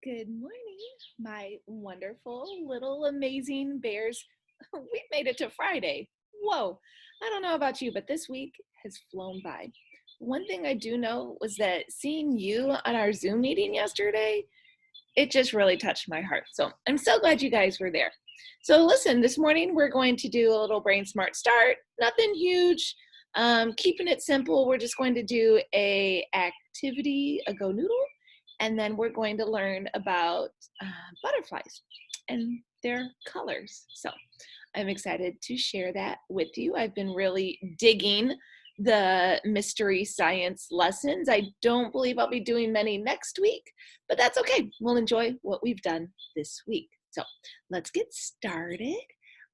Good morning, my wonderful little amazing bears. We made it to Friday. Whoa, I don't know about you, but this week has flown by. One thing I do know was that seeing you on our Zoom meeting yesterday, it just really touched my heart. So I'm so glad you guys were there. So listen, this morning we're going to do a little brain smart start. Nothing huge, keeping it simple. We're just going to do a activity, a go noodle, and then we're going to learn about butterflies and their colors. So I'm excited to share that with you. I've been really digging the mystery science lessons. I don't believe I'll be doing many next week, but that's okay. We'll enjoy what we've done this week. So let's get started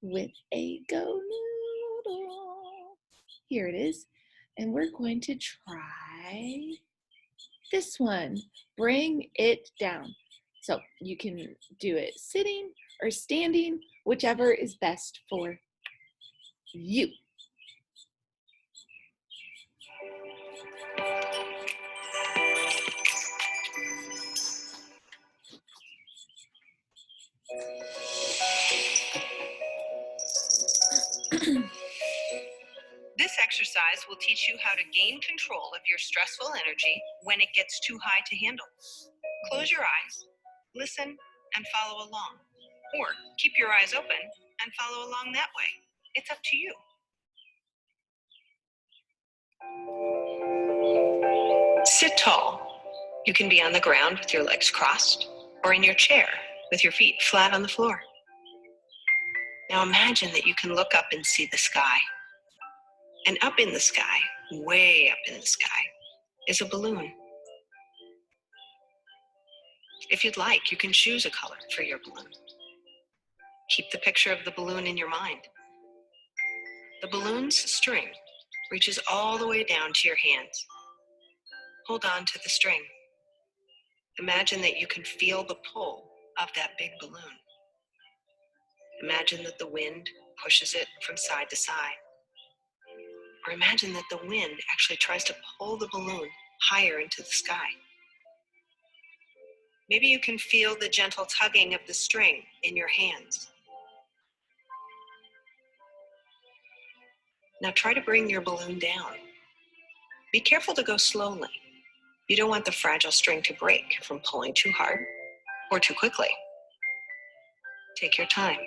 with a go noodle. Here it is. And we're going to try this one. Bring it down. So you can do it sitting or standing, whichever is best for you. This exercise will teach you how to gain control of your stressful energy when it gets too high to handle. Close your eyes, listen, and follow along. Or keep your eyes open and follow along that way. It's up to you. Sit tall. You can be on the ground with your legs crossed, or in your chair with your feet flat on the floor. Now imagine that you can look up and see the sky. And up in the sky, way up in the sky, is a balloon. If you'd like, you can choose a color for your balloon. Keep the picture of the balloon in your mind. The balloon's string reaches all the way down to your hands. Hold on to the string. Imagine that you can feel the pull of that big balloon. Imagine that the wind pushes it from side to side. Or imagine that the wind actually tries to pull the balloon higher into the sky. Maybe you can feel the gentle tugging of the string in your hands. Now try to bring your balloon down. Be careful to go slowly. You don't want the fragile string to break from pulling too hard or too quickly. Take your time.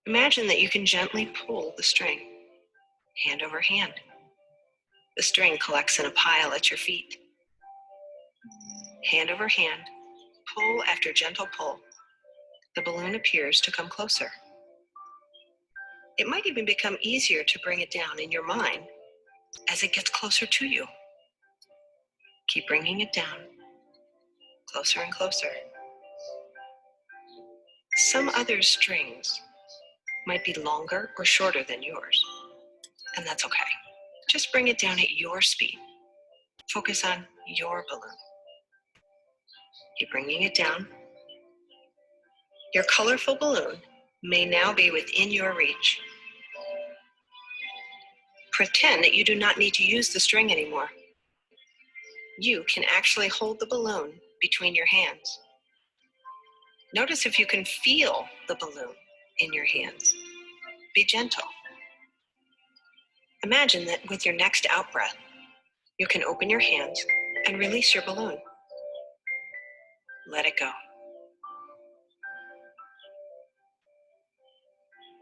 Imagine that you can gently pull the string, hand over hand. The string collects in a pile at your feet. Hand over hand, pull after gentle pull. The balloon appears to come closer. It might even become easier to bring it down in your mind as it gets closer to you. Keep bringing it down, closer and closer. Some other strings might be longer or shorter than yours, and that's okay. Just bring it down at your speed. Focus on your balloon. Keep bringing it down. Your colorful balloon may now be within your reach. Pretend that you do not need to use the string anymore. You can actually hold the balloon between your hands. Notice if you can feel the balloon in your hands. Be gentle. Imagine that with your next out breath, you can open your hands and release your balloon. Let it go.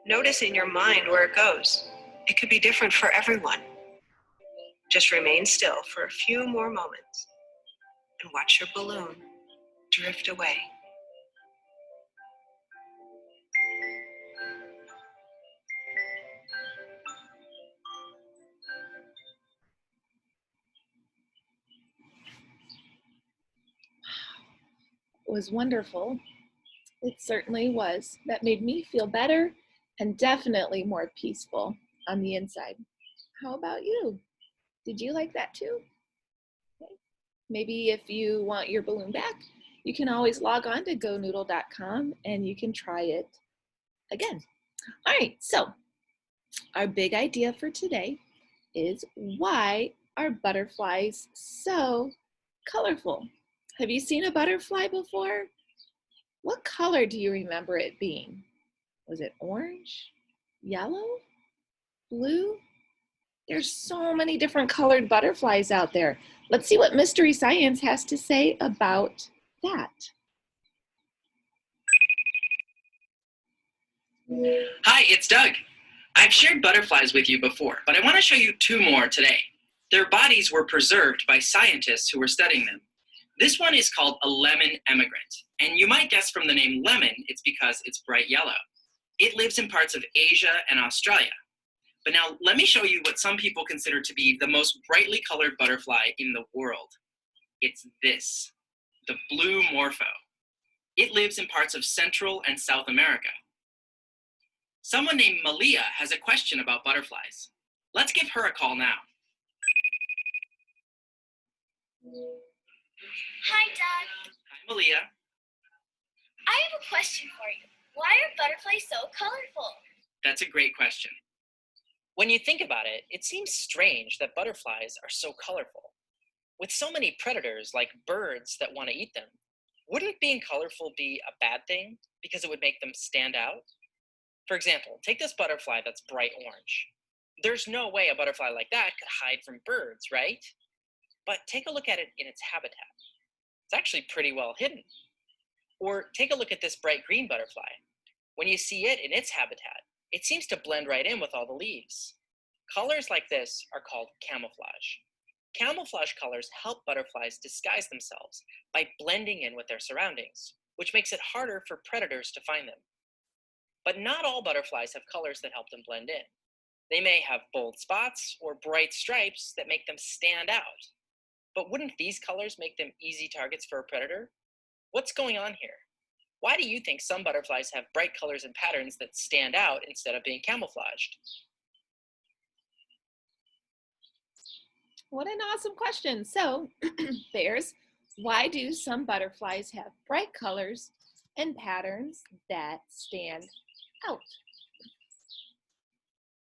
Notice in your mind where it goes. It could be different for everyone. Just remain still for a few more moments and watch your balloon drift away. It was wonderful. It certainly was. That made me feel better and definitely more peaceful on the inside. How about you? Did you like that too? Okay. Maybe if you want your balloon back, you can always log on to gonoodle.com and you can try it again. All right, so our big idea for today is, why are butterflies so colorful? Have you seen a butterfly before? What color do you remember it being? Was it orange, yellow, blue? There's so many different colored butterflies out there. Let's see what Mystery Science has to say about that. Hi, it's Doug. I've shared butterflies with you before, but I want to show you two more today. Their bodies were preserved by scientists who were studying them. This one is called a lemon emigrant, and you might guess from the name lemon, it's because it's bright yellow. It lives in parts of Asia and Australia. But now let me show you what some people consider to be the most brightly colored butterfly in the world. It's this, the blue morpho. It lives in parts of Central and South America. Someone named Malia has a question about butterflies. Let's give her a call now. Hi, Doug. Hi, Malia. I have a question for you. Why are butterflies so colorful? That's a great question. When you think about it, it seems strange that butterflies are so colorful. With so many predators like birds that want to eat them, wouldn't being colorful be a bad thing because it would make them stand out? For example, take this butterfly that's bright orange. There's no way a butterfly like that could hide from birds, right? But take a look at it in its habitat. It's actually pretty well hidden. Or take a look at this bright green butterfly. When you see it in its habitat, it seems to blend right in with all the leaves. Colors like this are called camouflage. Camouflage colors help butterflies disguise themselves by blending in with their surroundings, which makes it harder for predators to find them. But not all butterflies have colors that help them blend in. They may have bold spots or bright stripes that make them stand out. But wouldn't these colors make them easy targets for a predator? What's going on here? Why do you think some butterflies have bright colors and patterns that stand out instead of being camouflaged? What an awesome question. So, bears, why do some butterflies have bright colors and patterns that stand out?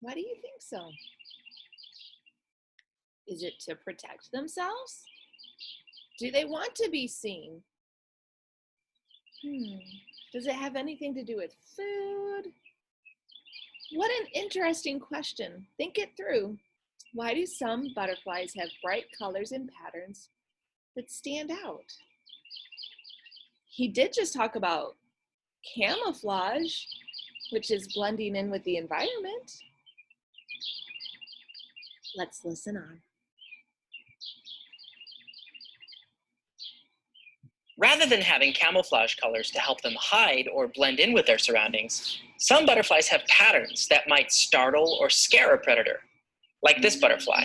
Why do you think so? Is it to protect themselves? Do they want to be seen? Does it have anything to do with food? What an interesting question. Think it through. Why do some butterflies have bright colors and patterns that stand out? He did just talk about camouflage, which is blending in with the environment. Let's listen on. Rather than having camouflage colors to help them hide or blend in with their surroundings, some butterflies have patterns that might startle or scare a predator. Like this butterfly.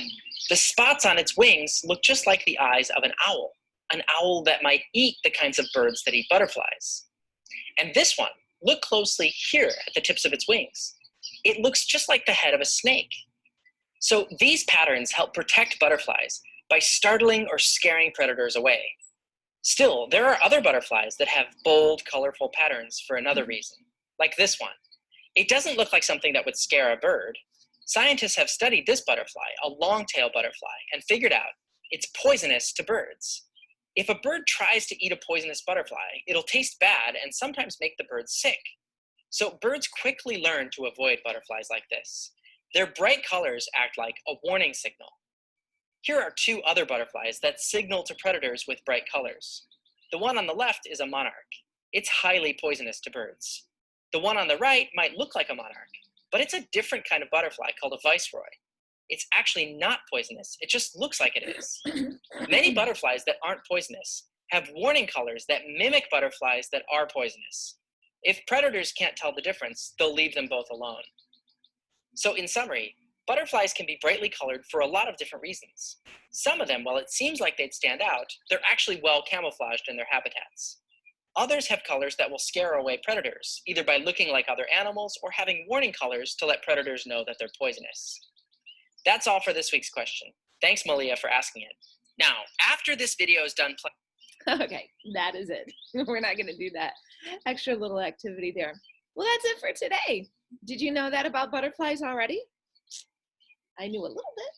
The spots on its wings look just like the eyes of an owl that might eat the kinds of birds that eat butterflies. And this one, look closely here at the tips of its wings. It looks just like the head of a snake. So these patterns help protect butterflies by startling or scaring predators away. Still, there are other butterflies that have bold, colorful patterns for another reason, like this one. It doesn't look like something that would scare a bird. Scientists have studied this butterfly, a long-tailed butterfly, and figured out it's poisonous to birds. If a bird tries to eat a poisonous butterfly, it'll taste bad and sometimes make the bird sick. So birds quickly learn to avoid butterflies like this. Their bright colors act like a warning signal. Here are two other butterflies that signal to predators with bright colors. The one on the left is a monarch. It's highly poisonous to birds. The one on the right might look like a monarch, but it's a different kind of butterfly called a viceroy. It's actually not poisonous, it just looks like it is. Many butterflies that aren't poisonous have warning colors that mimic butterflies that are poisonous. If predators can't tell the difference, they'll leave them both alone. So in summary, butterflies can be brightly colored for a lot of different reasons. Some of them, while it seems like they'd stand out, they're actually well camouflaged in their habitats. Others have colors that will scare away predators, either by looking like other animals or having warning colors to let predators know that they're poisonous. That's all for this week's question. Thanks, Malia, for asking it. Now, after this video is done playing... Okay, that is it. We're not going to do that extra little activity there. Well, that's it for today. Did you know that about butterflies already? I knew a little bit,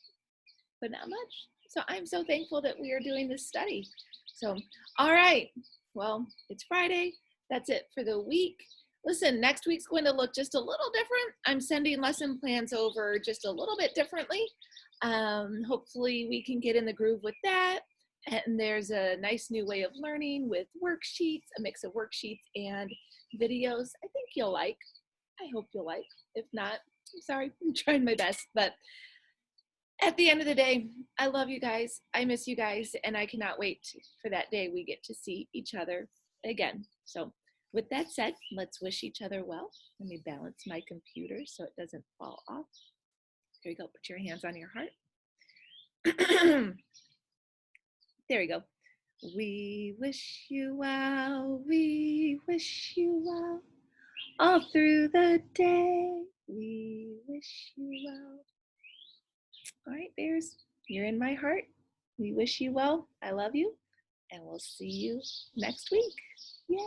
but not much. So I'm so thankful that we are doing this study. So, all right. Well, it's Friday. That's it for the week. Listen, next week's going to look just a little different. I'm sending lesson plans over just a little bit differently. Hopefully we can get in the groove with that. And there's a nice new way of learning with worksheets, a mix of worksheets and videos. I think you'll like. I hope you'll like. If not, I'm sorry, I'm trying my best. But at the end of the day, I love you guys. I miss you guys. And I cannot wait for that day we get to see each other again. So with that said, let's wish each other well. Let me balance my computer so it doesn't fall off. There you go. Put your hands on your heart. There we go. We wish you well. We wish you well. All through the day, we wish you well. All right, Bears, you're in my heart. We wish you well. I love you. And we'll see you next week. Yeah.